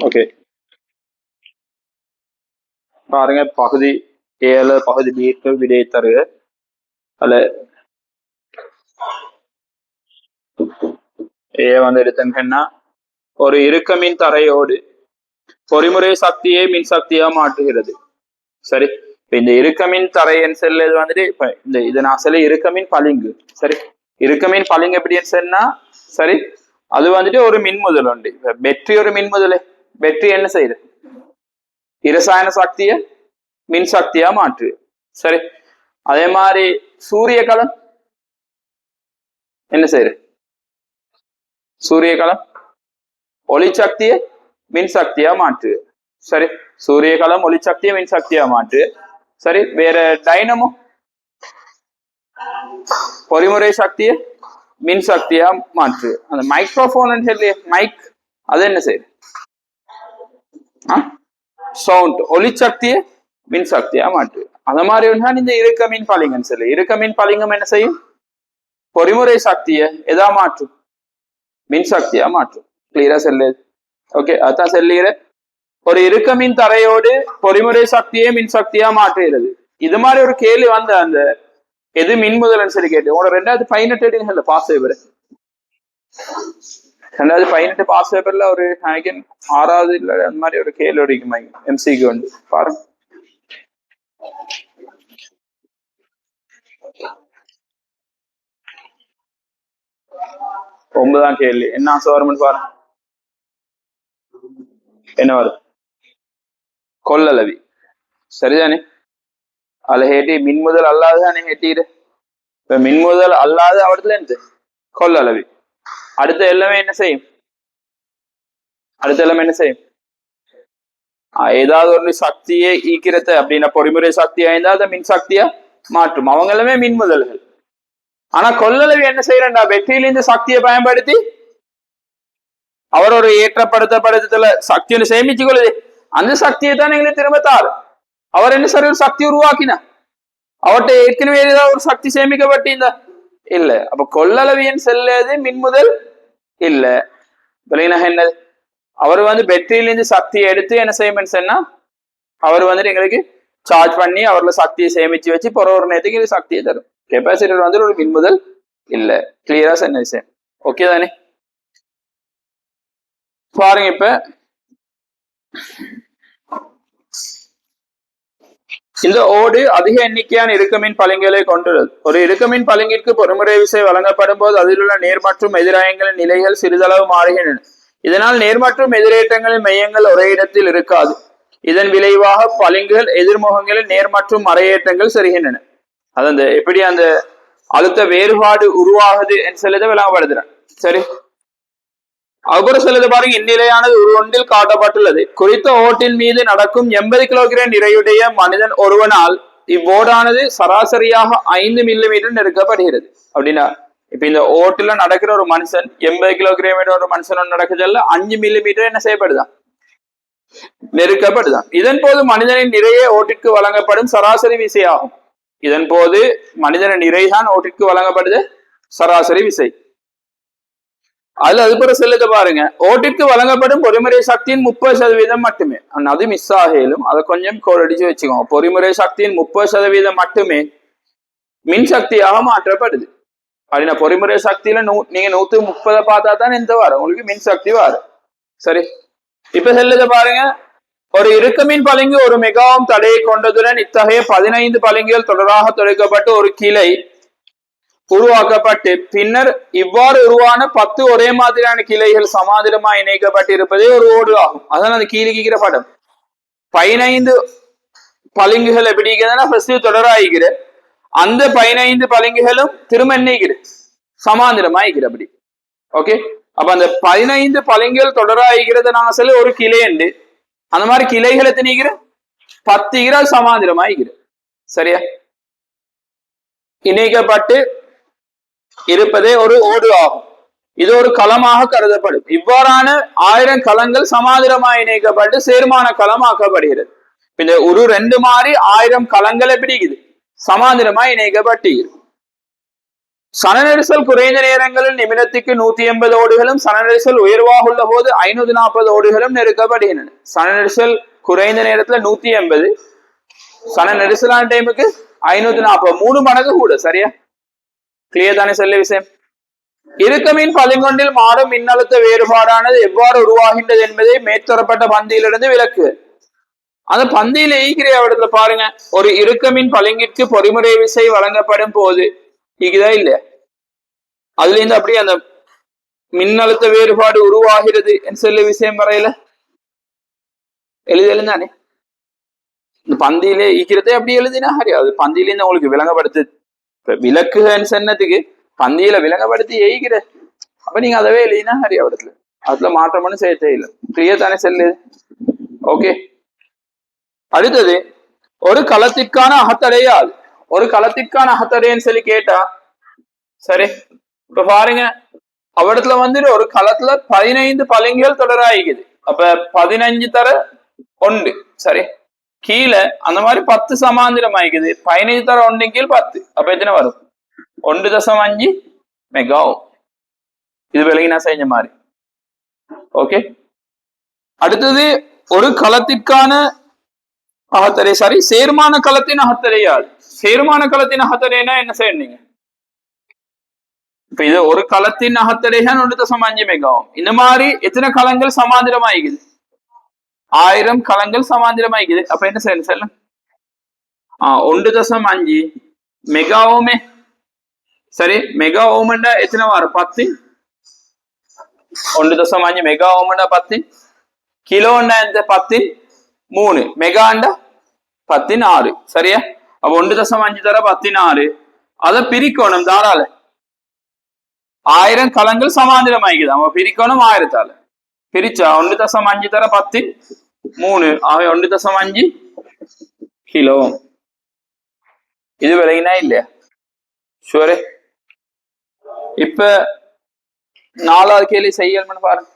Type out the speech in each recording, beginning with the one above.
Okay, பாருங்க பகுதி ஏழு பகுதி பிக்கு விடை தருக. அதுல ஏ வந்து எடுத்தங்கன்னா, ஒரு இறுக்கமின் தரையோடு பொறிமுறை சக்தியை மின் சக்தியா மாற்றுகிறது. சரி, இப்ப இந்த இறுக்கமின் தரைன்னு செல்லுது வந்துட்டு இப்ப இந்த இது நான் சொல்ல இறுக்கமின் பளிங்கு. சரி, இறுக்கமின் பளிங்கு எப்படின்னு சொன்னா, சரி, அது வந்துட்டு ஒரு மின்முதல் உண்டு. இப்ப பெட்ரி ஒரு மின்முதலை, பெட்ரி என்ன செய்யுது, இரசாயன சக்திய மின் சக்தியா மாற்று. சரி, அதே மாதிரி சூரிய கலம் என்ன செய்யுது, சூரிய கலம் ஒளிச்சக்திய மின் சக்தியா மாற்று. சரி, சூரிய கலம் ஒளிச்சக்திய மின் சக்தியா மாற்று. சரி, வேற டைனமோ பொறிமுறை சக்திய மின் சக்தியா மாற்று. அந்த மைக்ரோஃபோன் சொல்லி மைக் அது என்ன செய்யுது, சவுண்ட் ஒளிச்சக்திய மின் சக்தியா மாற்று. அந்த மாதிரி ஒன்றுதான் இந்த இறுக்க மின் பளிங்கன்னு சொல்லி. இறுக்க மின் பளிங்கம் என்ன செய்யும், பொறிமுறை சக்திய எதா மாற்றும், மின் சக்தியா மாற்றும். கிளியரா செல்லு. ஓகே, அதான் செல்லுகிற ஒரு இறுக்கமின் தரையோடு பொறிமுறை சக்தியை மின் சக்தியா மாற்றுகிறது. இது மாதிரி ஒரு கேள்வி வந்து அந்த எது மின்முதல்னு சொல்லி கேட்டு உங்களோட 2018 பாஸ் பேப்பர், 2018 பாஸ் பேப்பர்ல ஒரு ஆறாவது இல்ல அந்த மாதிரி ஒரு கேள்வி அடிக்குமா எம்சிக்கு வந்து பாருங்க. ஒன்பதாம் கேள்வி என்ன ஆன்சர் வரும்னு பாருங்க. என்ன வரும், கொள்ளளவி. சரிதானே, அதுல ஹேட்டி மின்முதல் அல்லாதுதானே ஹேட்டிடு. இப்ப மின்முதல் அல்லாது அவடத்துல இருந்து கொள்ளளவி. அடுத்த எல்லாமே என்ன செய்யும், அடுத்த எல்லாமே என்ன செய்யும், ஏதாவது ஒரு சக்தியை ஈக்கிறது அப்படின்னா பொறிமுறை சக்தியா இருந்தா அதை மின் சக்தியா மாற்றும். அவங்க எல்லாமே மின்முதல்கள். ஆனா கொள்ளளவி என்ன செய்யறா, வெற்றியிலிருந்து சக்தியை பயன்படுத்தி அவர் ஒரு ஏற்றப்படுத்தப்படுத்தல சக்தியை சேமிச்சு கொள்ளுது. அந்த சக்தியை தான் எங்களுக்கு திரும்ப தாரு. அவர் என்ன சார் ஒரு சக்தி உருவாக்கினா, அவர்கிட்ட ஏற்கனவே ஏதாவது ஒரு சக்தி சேமிக்கப்பட்டிருந்தா இல்ல. அப்ப கொள்ளளவியன் செல்லது மின்முதல் இல்ல. என்னது, அவர் வந்து பேட்டரியிலிருந்து சக்தியை எடுத்து என்ன செய்யணும்னு சொன்னா, அவர் வந்துட்டு எங்களுக்கு சார்ஜ் பண்ணி அவர்ல சக்தியை சேமிச்சு வச்சு பிற ஒரு நேரத்துக்கு இது சக்தியை தரும். கெப்பாசிட்டர் வந்து ஒரு மின்முதல் இல்ல. கிளியரா சொன்ன விஷயம். ஓகே தானே, பாருங்க. இப்ப இந்த ஓடு அதிக எண்ணிக்கையான இறுக்கமின் பளிங்குகளை கொண்டுள்ளது. ஒரு இறுக்கமின் பளிங்கிற்கு பொறுமுறை விசை வழங்கப்படும் போது அதில் உள்ள நேர் மற்றும் எதிராயங்களின் நிலைகள் சிறிதளவு மாறுகின்றன. இதனால் நேர் மற்றும் எதிரேற்றங்களின் மையங்கள் ஒரே இடத்தில் இருக்காது. இதன் விளைவாக பளிங்குகள் எதிர்முகங்களில் நேர் மற்றும் மறையேற்றங்கள் செல்கின்றன. அது எப்படி அந்த அழுத்த வேறுபாடு உருவாகுது என்று சொல்லித விளங்கப்படுத்துறேன். சரி, அப்புறம் சொல்லுது பாருங்க, இந்நிலையானது ஒரு ஒன்றில் காட்டப்பட்டுள்ளது. குறித்த ஓட்டின் மீது நடக்கும் 80 கிலோகிராம் நிறையுடைய மனிதன் ஒருவனால் இவ்வோடானது சராசரியாக 5 மில்லிமீட்டர் நெருக்கப்படுகிறது. அப்படின்னா இப்ப இந்த ஓட்டுல நடக்கிற ஒரு மனுஷன் 80 கிலோகிராம் ஒரு மனுஷன் நடக்குதல்ல, 5 மில்லிமீட்டர் என்ன செய்யப்படுதான், நெருக்கப்படுதான். இதன் போது மனிதனின் நிறைய ஓட்டிற்கு வழங்கப்படும் சராசரி விசையாகும். இதன் போது மனிதனின் நிறைதான் ஓட்டிற்கு வழங்கப்படுது சராசரி விசை. அதுல அது பிற செல்லுத பாருங்க, ஓட்டிற்கு வழங்கப்படும் பொறிமுறை சக்தியின் 30% மட்டுமே. அது மிஸ் ஆகலும் அதை கொஞ்சம் கோரடிச்சு வச்சுக்கோங்க. பொறிமுறை சக்தியின் 30% மட்டுமே மின் சக்தியாக மாற்றப்படுது. அப்படின்னா பொறிமுறை சக்தியில நீங்க 130 பார்த்தா தான் எந்த வாரம் உங்களுக்கு மின் சக்தி வாரம். சரி, இப்ப செல்லுத பாருங்க, ஒரு இறுக்கமின் பளிங்கு ஒரு மெகாவும் தடையை கொண்டதுடன் இத்தகைய 15 பளிங்குகள் தொடராக தொலைக்கப்பட்டு ஒரு கிளை உருவாக்கப்பட்டு பின்னர் இவ்வாறு உருவான 10 ஒரே மாதிரியான கிளைகள் சமாந்திரமா இணைக்கப்பட்டு இருப்பதே ஒரு ஓடு ஆகும். அதான் அந்த கீழிக்கிற படம். 15 பளிங்குகள் எப்படி தொடராகிக்கிற அந்த 15 பளிங்குகளும் திரும்ப என்னைக்கிற சமாந்திரமாயிக்கிற அப்படி. ஓகே, அப்ப அந்த 15 பளிங்குகள் தொடராகிக்கிறத நாங்க சொல்ல ஒரு கிளை உண்டு. அந்த மாதிரி கிளைகளை திணிக்கிற 10 கிரால் சமாந்திரமாயிக்கிற. சரியா, இணைக்கப்பட்டு இருப்பதே ஒரு ஓடு ஆகும். இது ஒரு களமாக கருதப்படும். இவ்வாறான 1000 களங்கள் சமாதிரமாய் இணைக்கப்பட்டு சேர்மான களமாக்கப்படுகிறது. இந்த ஒரு 2 மாதிரி 1000 களங்களை பிடிக்குது சமாதிரமாய் இணைக்கப்பட்டு சன நெரிசல் குறைந்த நேரங்களில் நிமிடத்துக்கு 180 ஓடுகளும் சன நெரிசல் உயர்வாக உள்ள போது 540 ஓடுகளும் நெருக்கப்படுகின்றன. சன நெரிசல் குறைந்த நேரத்துல 180, சன நெரிசலான டைமுக்கு 540, 3 மடங்கு கூட. சரியா? கிளியர் தானே சொல்ல விஷயம்? இறுக்கமின் பளிங்கொண்டில் மாறும் மின்னழுத்த வேறுபாடானது எவ்வாறு உருவாகின்றது என்பதை மேற்தரப்பட்ட பந்தியிலிருந்து விளக்கு. அந்த பந்தியில ஈகிற இடத்துல பாருங்க, ஒரு இறுக்கமின் பளிங்கிற்கு பொறிமுறை விசை வழங்கப்படும் போது ஈகுதா இல்லையா, அதுல இருந்து அப்படியே அந்த மின்னழுத்த வேறுபாடு உருவாகிறது என்று சொல்லி விஷயம் வரையில எழுதானே. இந்த பந்தியில ஈக்கிறதே அப்படி எழுதினா அறியாது. பந்தியில இருந்து உங்களுக்கு விளங்கப்படுத்து விளக்குன்னு சொன்னதுக்கு பந்தியில விளங்கப்படுத்தி எய்கிற, அப்ப நீங்க அதவே எழுதினா ஹரியா இடத்துல அதுல மாற்றம் பண்ணி செய்ய தேவையில்லை. கிளியர் தானே செல்லுது? ஓகே. அடுத்தது, ஒரு களத்திற்கான அகத்தடையாது. ஒரு களத்திற்கான அகத்தடைன்னு சொல்லி கேட்டா, சரி இப்ப பாருங்க, அவ்விடத்துல வந்துட்டு ஒரு களத்துல 15 பளிங்குகள் தொடராகிக்குது. அப்ப 15 தர 1, சரி, கீழே அந்த மாதிரி 10 சமாந்திரம் ஆகிக்குது. 15 தர 1 கீழ் 10, அப்ப எத்தனை வரும்? 1.5 மெகாவும். இது விலகி நான் செஞ்ச மாதிரி. ஓகே. அடுத்தது, ஒரு களத்திற்கான அகத்தடை, சரி, சேர்மான களத்தின் அகத்தடையாது. சேர்மான களத்தின் அகத்தடைனா என்ன செய்யறீங்க? இப்ப இது ஒரு களத்தின் அகத்தடைதான் 1.5 மெகாவும். இந்த மாதிரி எத்தனை களங்கள் சமாந்திரம் ஆகிக்குது? 1000 களங்கள் சமாந்திரம் ஆகிக்குது. அப்ப என்ன செய்யணும் சொல்ல? 1.5 மெகாவுமே. சரி, மெகா ஓமண்டா எத்தனை வாரம்? 10. 1.5 மெகா ஓமண்டா 10. கிலோண்டா எந்த 10? 3. மெகாண்டா 16. சரியா? அப்ப 1.5 தர 16. அதை பிரிக்கணும் தாராள. 1000 களங்கள் சமாந்திரம் ஆகிக்குது. அவன் பிரிக்கணும் 1000தால. பிரிச்சா 1.5 தர 10, 3. ஆக 1.5 கிலோ. இது விலகினா இல்லையா? ஷுவரே. இப்ப 4வது கேள்வி செய்யணும்னு பாருங்க.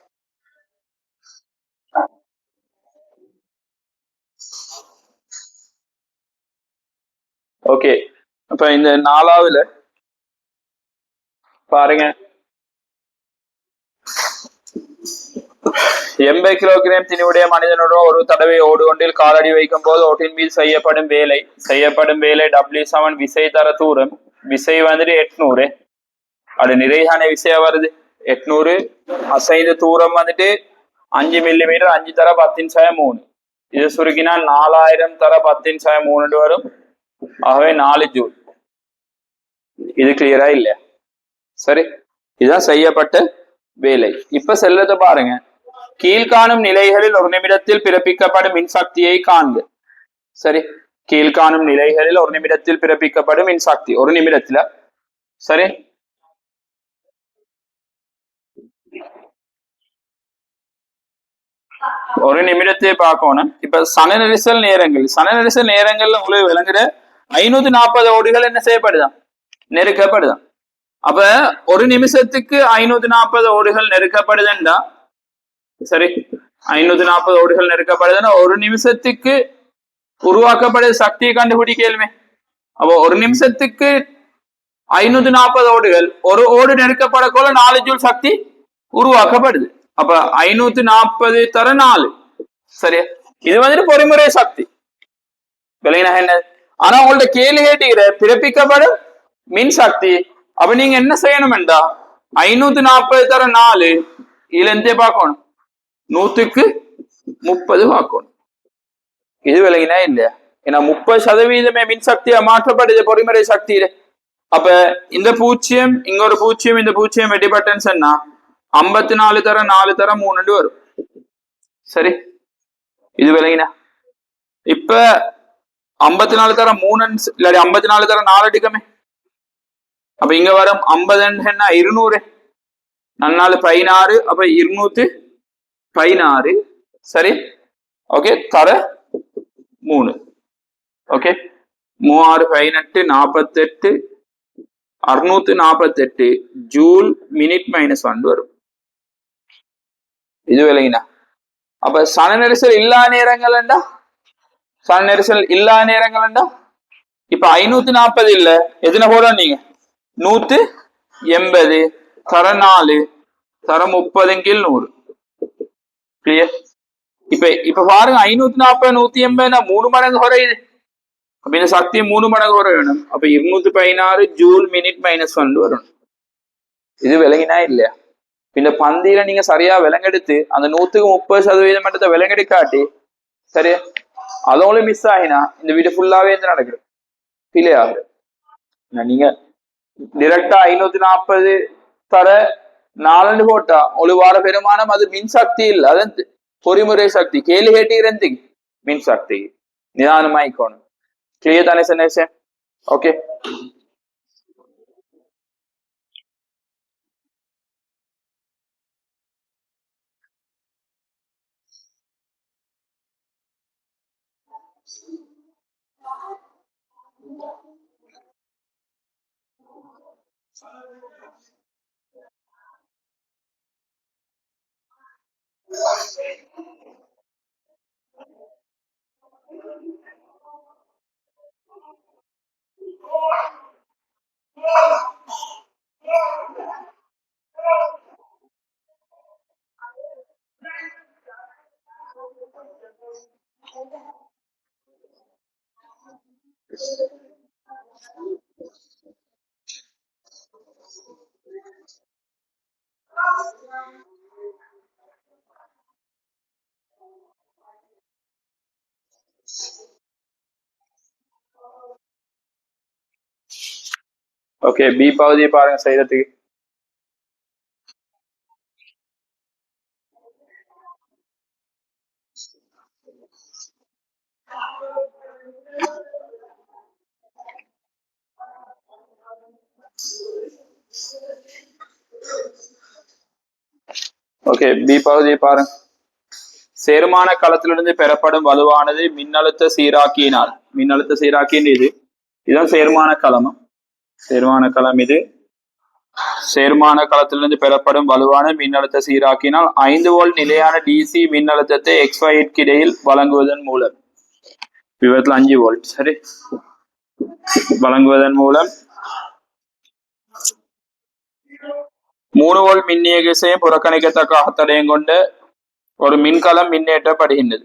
ஓகே. அப்ப இந்த 4வதுல பாருங்க, 80 கிலோகிராம் திணிவுடைய மனிதனுடன் ஒரு தடவை ஓடு ஒன்றில் காலடி வைக்கும் போது ஓட்டின் மீது செய்யப்படும் வேலை W7 விசை தர தூரம். விசை வந்துட்டு 800. அது நிறையான விசையா வருது 800. அசைந்த தூரம் வந்துட்டு 5 மில்லிமீட்டர். 5 தர 10⁻3. இது சுருக்கினா 4000 தர 10⁻3 வரும். ஆகவே 4 ஜூல். இது கிளியரா இல்லையா? சரி, இதுதான் செய்யப்பட்ட வேலை. இப்ப செல்லத்தை பாருங்க. கீழ்காணும் நிலைகளில் ஒரு நிமிடத்தில் பிறப்பிக்கப்படும் மின்சக்தியை காண்க. சரி, கீழ்காணும் நிலைகளில் ஒரு நிமிடத்தில் பிறப்பிக்கப்படும் மின்சக்தி ஒரு நிமிடத்துல. சரி, ஒரு நிமிடத்தை பார்க்கணும். இப்ப சன நெரிசல் நேரங்கள்ல உங்களுக்கு விளங்குற 540 ஓடுகள் என்ன செய்யப்படுதான்? நெருக்கப்படுதான். அப்ப ஒரு நிமிஷத்துக்கு 540 ஓடுகள் நெருக்கப்படுதுண்டா, சரி, 540 ஓடுகள் நெருக்கப்படுதுன்னா ஒரு நிமிஷத்துக்கு உருவாக்கப்படுற சக்தியை கண்டுபிடிக்கலுமே. அப்போ ஒரு நிமிஷத்துக்கு 540 ஓடுகள், ஒரு ஓடு நெருக்கப்படக்கோல 4 ஜூல் சக்தி உருவாக்கப்படுது. அப்ப 540 தர 4. சரியா? இது வந்துட்டு பொறிமுறை சக்தி விளையினா என்ன. ஆனா உங்கள்ட்ட கேள்வி கேட்டுக்கிற பிறப்பிக்கப்படும் மின் சக்தி. அப்ப நீங்க என்ன செய்யணும்டா, 540 தர 4 இதுல இருந்தே பார்க்கணும், 100க்கு 30 பார்க்கணும். இது விலகினா இல்லையா? ஏன்னா 30% மின்சக்தியா மாற்றப்படுது பொறிமுறை சக்தியில. அப்ப இந்த 0 இங்க ஒரு 0 இந்த 0 வெட்டிப்பட்டேன்னு சொன்னா 54 தர 4 தர 3 வரும். சரி, இது விலகினா. இப்ப 54 தர 3 இல்லாடி 54 தர 4 எடுக்கமே. அப்ப இங்க வரும் 50 என்ன 200. 4 16. அப்ப 216. சரி, ஓகே, தர 3. ஓகே, 3 18 48 648 ஜூல் மினிட் -1 வரும். இது விலகினா. அப்ப சன நெரிசல் இல்லா நேரங்கள்டா, இப்ப 540 இல்ல எதுன போட நீங்க 100 80 தர 4 தர 30 கீழ் 100. கிளியர்? இப்ப இப்ப பாருங்க 540 180 3 மடங்கு குறையுது. அப்ப இந்த சக்தி 3 மடங்கு குறையணும். அப்ப 216 ஜூல் மினிட் -1 வரும். இது விளங்கினா இல்லையா? இந்த பந்தியில நீங்க சரியா விலங்கெடுத்து அந்த 130% மட்டும் விலங்கெடுக்காட்டி சரியா அதோட மிஸ் ஆகினா இந்த வீடு ஃபுல்லாவே நடக்குது இல்லையா? நீங்க டிரெக்டா 540 தர 4 போட்டா ஒரு வார பெருமானம் அது மின்சக்தி இல்ல, அது பொறிமுறை சக்தி. கேள்வி கேட்டீங்க மின்சக்தி நிதானமாயிக்கோணும். கிளியர் தானே சனேஷன்? ஓகே. ஓகே, பி பகுதியை பாருங்க செய்யறதுக்கு. ஓகே, பி பகுதியை பாருங்க. சேர்மான களத்திலிருந்து பெறப்படும் வலுவானது மின்னழுத்த சீராக்கியினால். மின்னழுத்த சீராக்கின் இதுதான் சேர்மான களம். சேர்மான களம் இது. சேர்மான களத்திலிருந்து பெறப்படும் வலுவான மின்னழுத்த சீராக்கினால் 5 வோல்ட் நிலையான டிசி மின்னழுத்தத்தை எக்ஸ்வைட்க்கு இடையில் வழங்குவதன் மூலம் விவரத்தில் 5 வோல்ட் சரி வழங்குவதன் மூலம் 3 வோல்ட் மின்னியகிசையும் புறக்கணிக்கத்தக்க தடையம் கொண்ட ஒரு மின்கலம் மின்னேற்றப்படுகின்றது.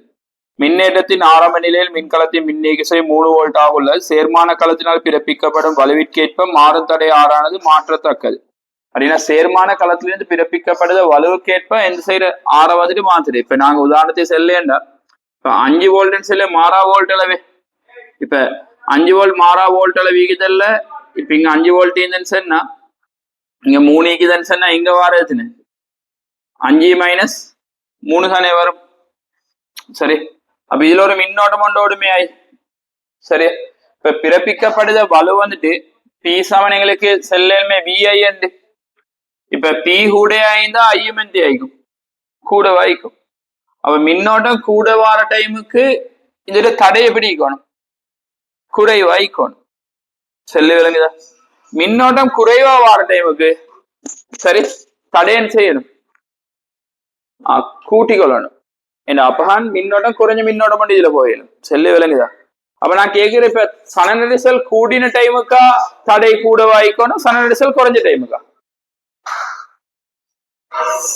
மின்னேற்றத்தின் ஆரம்ப நிலையில் மின்கலத்தின் மின்னியகிசை 3 வோல்ட் ஆக உள்ளது. சேர்மான களத்தினால் பிறப்பிக்கப்படும் வலுவிற்கேற்ப மாறும் தடை ஆறானது மாற்றத்தக்கது. அப்படின்னா சேர்மான களத்திலிருந்து பிறப்பிக்கப்படுத வலுவுக்கேற்ப எந்த சைடு ஆற வந்துட்டு மாத்துது. இப்ப நாங்க உதாரணத்தை செல்லேண்டா இப்ப 5 வோல்ட் செல்ல மாறா வோல்ட் அளவே இப்ப 5 வோல்ட் மாறா வோல்ட் அளவு வீகுதல்ல. இப்ப இங்க 5 வோல்ட் இருந்துன்னு சொன்னா இங்க 3 ஈக்குதுன்னு சொன்னா இங்க வாரதுன்னு 5 மைனஸ் 3 தானே வரும். சரி, அப்ப இதுல ஒரு மின்னோட்டம் ஒன்றோடுமே ஆய் சரி. இப்ப பிறப்பிக்கப்படுத வலு வந்துட்டு பி சமன் எங்களுக்கு செல்லுமே விஐ அண்டு. இப்ப பி கூட ஆயிருந்தா ஐயும் எந்த ஆயிக்கும் கூட வாய்க்கும். அப்ப மின்னோட்டம் கூட வார டைமுக்கு இதோட தடை எப்படி இருக்கணும்? குறைவாய்க்கணும். செல்லு விளங்குதா? மின்னோட்டம் குறைவா வார டைமுக்கு சரி தடையன் செய்யணும் கூட்டிக் கொள்ளணும். என்ன அப்பதான் மின்னோட்டம் குறைஞ்ச மின்னோட்டம் மட்டும் இதுல போயிடும். செல்லு விளங்குதா? அப்ப நான் கேட்கிறேன் இப்ப சன நெரிசல் கூடின டைமுக்கா தடை கூட வாய்க்கணும், சன நெரிசல் குறைஞ்ச டைமுக்கா?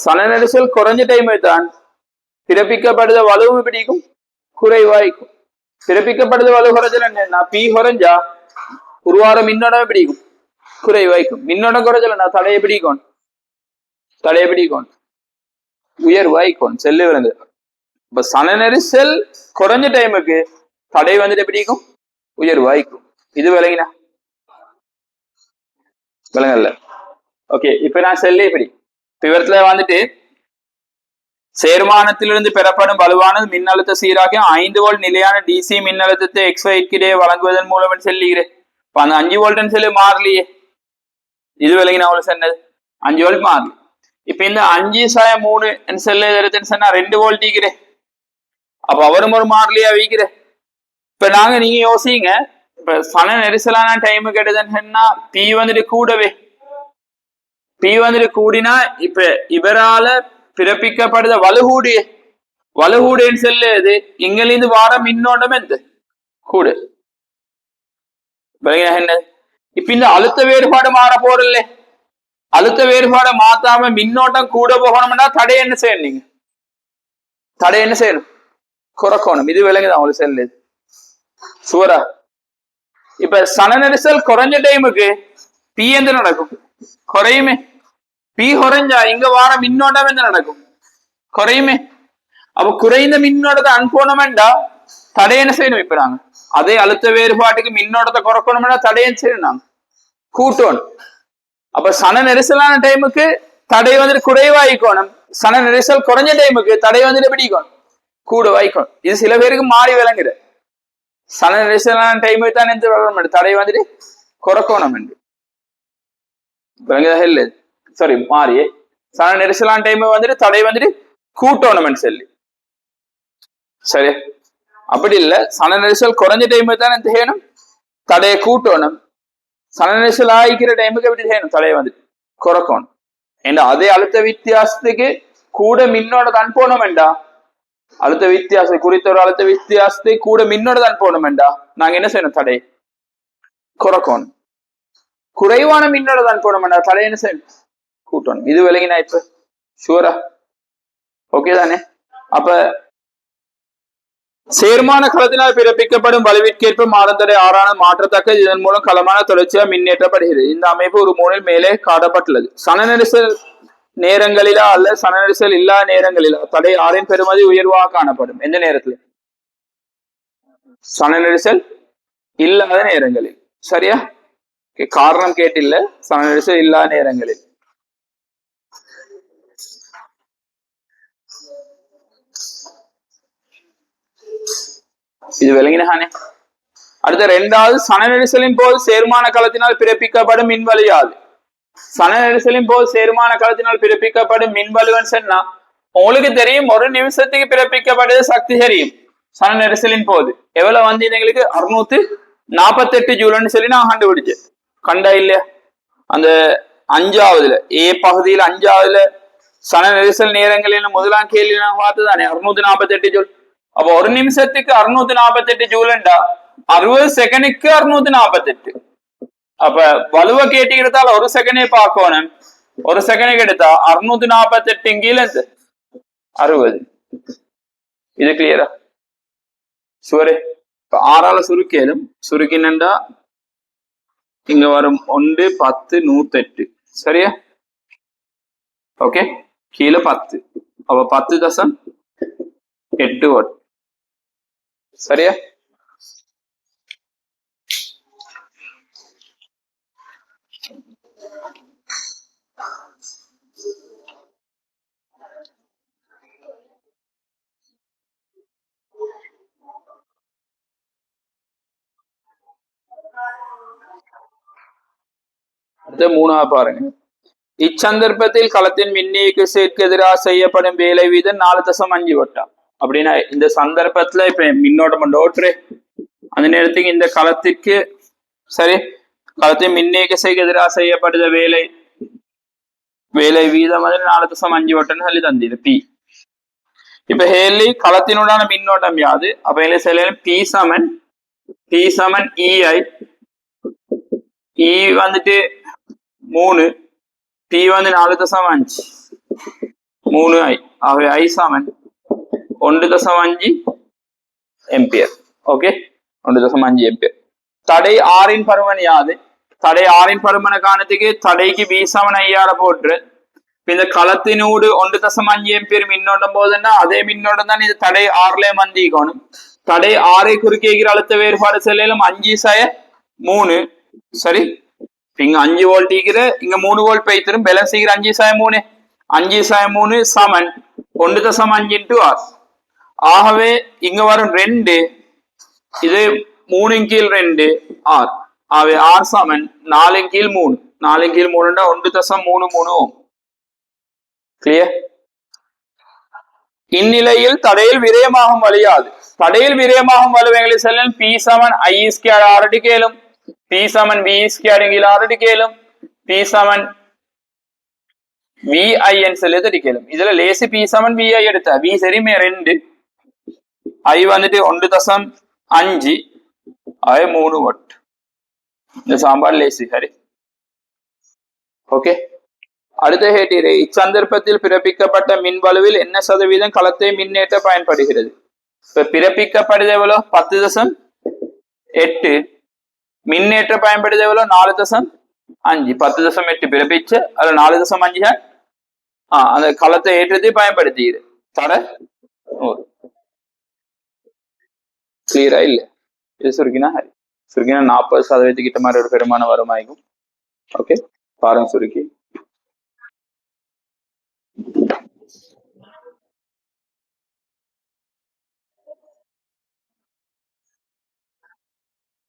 சன நெரிசல் குறைஞ்ச டைமை தான் பிறப்பிக்கப்படுத வலுவும் பிடிக்கும் குறைவாய்க்கும். பிறப்பிக்கப்படுத வலு குறைஞ்சல் என்னன்னா பி குறைஞ்சா உருவார மின்னோட்டம் பிடிக்கும் குறைவாய்க்கும். மின்னோட்டம் குறைஞ்சலன்னா தடையை பிடிக்கும் உயர்வாய்க்கும். செல்லு விளங்குது? இப்ப சன நெரிசல் குறைஞ்ச டைமுக்கு தடை வந்துட்டு பிடிக்கும் உயர்வாய்க்கும். இது விளங்கினா விளங்கல? ஓகே, இப்ப நான் செல்லே இப்படி விவரத்துல வந்துட்டு சேர்மானத்திலிருந்து பெறப்படும் வலுவானது மின்னழுத்த சீராக 5 வோல்ட் நிலையான டிசி மின்னழுத்தத்தை எக்ஸ்வைட்கிடையே வழங்குவதன் மூலம் செல்லுகிறேன். இப்ப அந்த 5 வோல்ட் சொல்லி மாறலையே. இது விலகின அவ்வளவு சொன்னது 5 வோல்ட் மாறல. இப்ப இந்த 5/3 செல்ல சொன்னா 2 வோல்ட் ஈக்கிறேன். அப்ப அவரும் ஒரு மாறலையா வைக்கிறேன். இப்ப நாங்க நீங்க யோசிங்க, இப்ப சன நெரிசலான டைமு கெடுதுன்னா பி வந்துட்டு கூடவே பி வந்துட்டு கூடினா இப்ப இவரால பிறப்பிக்கப்படுத வலுகூடின்னு செல்லுது. இங்கிருந்து வார மின்னோட்டம் எந்த கூட என்ன? இப்ப இந்த அழுத்த வேறுபாடு மாற போறல்ல. அழுத்த வேறுபாடை மாத்தாம மின்னோட்டம் கூட போகணும்னா தடை என்ன செய்யணும்? நீங்க தடை என்ன செய்யணும்? குறைக்கணும். இது விளங்குதான் உங்களுக்கு செல்லு சுவரா? இப்ப சன நெரிசல் குறைஞ்ச டைமுக்கு பி எந்த நடக்கும்? குறையுமே. பி குறைஞ்சா இங்க வார மின்னோட்டம் எந்த நடக்கும்? குறையுமே. அப்ப குறைந்த மின்னோட்டத்தை அனுப்பணும்டா தடை என்ன செய்யணும்? இப்ப நாங்க அதே அழுத்த வேறுபாட்டுக்கு மின்னோட்டத்தை குறைக்கணும்னா தடை என்ன செய்யணும்? நாங்க கூட்டணும். அப்ப சன நெரிசலான டைமுக்கு தடை வந்துட்டு குறைவாய்க்கணும். சன நெரிசல் குறைஞ்ச டைமுக்கு தடை வந்துட்டு எப்படிக்கணும்? கூட வாய்க்கணும். இது சில பேருக்கு மாறி விளங்குது. சன நெரிசலான டைமுக்கு தான் எந்த வரணும்? தடை வந்துட்டு குறைக்கணும் என்று விளங்குதா இல்லை? சாரி மாறி சன நெரிசலான டைம் வந்துட்டு தடை வந்துட்டு கூட்டணும் சொல்லி. சரி, அப்படி இல்லை. சன நெரிசல் குறைஞ்ச டைமுக்கு தான் என்ன செய்யணும்? தடையை கூட்டணும். சன நெரிசல் ஆகிக்கிற டைமுக்கு எப்படி செய்யணும்? தடையை வந்துட்டு குறைக்கணும். ஏன்னா அதே அழுத்த வித்தியாசத்துக்கு கூட மின்னோட அனுப்பணும் வேண்டா. அழுத்த வித்தியாசம் குறித்த ஒரு அழுத்த வித்தியாசத்தை கூட மின்னோட அனுப்பணும் வேண்டா. நாங்க என்ன செய்யணும்? தடை குறைக்கணும். குறைவான மின்னோட அனுப்பணும் வேண்டா. தடை என்ன செய்யணும்? கூட்டணும். இது விலகினா இப்ப ஷூரா? ஓகே தானே? அப்ப சேர்மான களத்தினால் பிறப்பிக்கப்படும் வலுவிற்கேற்ப மாறுந்தடை ஆறான மாற்றத்தக்க. இதன் மூலம் களமான தொடர்ச்சியா மின்னேற்றப்படுகிறது. இந்த அமைப்பு ஒரு மூணில் மேலே காட்டப்பட்டுள்ளது. சன நெரிசல் நேரங்களிலா அல்ல சன நெரிசல் இல்லா நேரங்களிலா தடை ஆறின் பெறுமதி உயர்வாக காணப்படும். எந்த நேரத்தில்? சன நெரிசல் இல்லாத நேரங்களில். சரியா? காரணம் கேட்டில்ல. சன நெரிசல் இல்லாத நேரங்களில். இது விளங்கினானே? அடுத்த இரண்டாவது, சன நெரிசலின் போது சேர்மான களத்தினால் பிறப்பிக்கப்படும் மின்வலியாது. சன நெரிசலின் போது சேர்மான களத்தினால் பிறப்பிக்கப்படும் மின்வலுவன் சொன்னா உங்களுக்கு தெரியும். ஒரு நிமிஷத்துக்கு பிறப்பிக்கப்படுது சக்தி தெரியும். சன நெரிசலின் போது எவ்வளவு வந்து எங்களுக்கு 648 ஜூல்னு சொல்லி நான் கண்டுபிடிச்சேன். கண்டா இல்லையா? அந்த 5ஆவதுல ஏ பகுதியில் 5ஆவதுல சன நெரிசல் நேரங்களில் முதலாம் கேள்வி நான் பார்த்துதானே 648 ஜூல். அப்ப ஒரு நிமிஷத்துக்கு 648 ஜூலண்டா 60 செகண்டுக்கு 648. அப்ப வலுவை கேட்டிக்கிறதால ஒரு செகண்டே பார்க்கணும். ஒரு செகண்ட் எடுத்தா 648 கீழே 60. இது கிளியரா? சுவரே இப்ப 6ஆல சுருக்கேலும் சுருக்கினண்டா இங்க வரும் 1 10 108. சரியா? ஓகே, கீழே 10. அப்ப 10.8 வாட். சரியா? அடுத்த 3ஆவது பாருங்க. இச்சந்தர்ப்பத்தில் களத்தின் மின்னியக்கு சேர்க்கு எதிராக செய்யப்படும் வேலை வீதம் 4.5 வட்டம். அப்படின்னா இந்த சந்தர்ப்பத்துல இப்ப மின்னோட்டம் ஓட்டுரு அந்த நேரத்துக்கு இந்த களத்திற்கு சரி களத்தின் மின்னியக்கு செய்ய எதிராக செய்யப்படுத வேலை வீதம் 4.5 வட்டம்னு சொல்லி தந்தது பி. இப்ப ஹேலி களத்தினுடான மின்னோட்டம் யாது? அப்ப பி சமன் இஐ. இ வந்துட்டு 3, பி வந்து 4.5 3i. ஆகவே ஐ சமன் 1.5 எம்பியர். Okay, 1.5 Empire. தடை ஆறின் பருமன் யாது? தடை ஆறின் பருமனை காணத்துக்கு தடைக்கு பி சமன் ஐயார போட்டு இந்த களத்தினூடு 1.5 எம்பியர் மின்னோட்டம் போதுன்னா அதே மின்னோட்டம் தான் இது தடை 6லயே மந்திக்கணும். தடை 6ஐ குறுக்கேகிற அழுத்த வேறுபாடு செல்லும் 5/3. சரி, இங்க 5 வோல்ட் இங்க 3 வோல்ட் பைத்திரும் பேலன்ஸ் 5/3. 5/3 சமன் 1.5 into r. ஆகவே இங்க வரும் 2, இது 3/2 r. ஆகவே r சமன் 4/3. 4/3 1.33 ஓம். கிளியர்? இந்நிலையில் தடையில் விரயமாகும் வழியாது. தடையில் விரயமாகும் வலுவைகளை செல்லும் பி சமன் ஐ ஸ்கொயர் ஆர் கேளும், பி சமன் வி ஸ்கொயர் ஆர் கேளும், பி சமன் விஐஎன் சொல்லி கேளும். இதுல லேசி பி சமன் விஐ எடுத்தா வி சரிமே 2, ஐ வந்துட்டு 1.5 ஆகவே 3 வாட். இந்த சாம்பார் லேசி. சரி, ஓகே. அடுத்த கேட்டீரே, இச்சந்தர்ப்பத்தில் பிறப்பிக்கப்பட்ட மின் வலுவில் என்ன சதவீதம் களத்தை மின்னேற்ற பயன்படுகிறது? இப்ப பிறப்பிக்கப்படுது எவ்வளவு? 10.8. மின்னேற்ற பயன்படுது எவ்வளவு? 4.5. 10.8 பிறப்பிச்சு அதுல 4.5 அந்த களத்தை ஏற்றத்தை பயன்படுத்திடு தட. கிளியரா இல்ல? இது சுருக்கினா 40% கிட்ட மாதிரி ஒரு பெருமான வருமாயிருக்கும். ஓகே, பாருங்க சுருக்கி.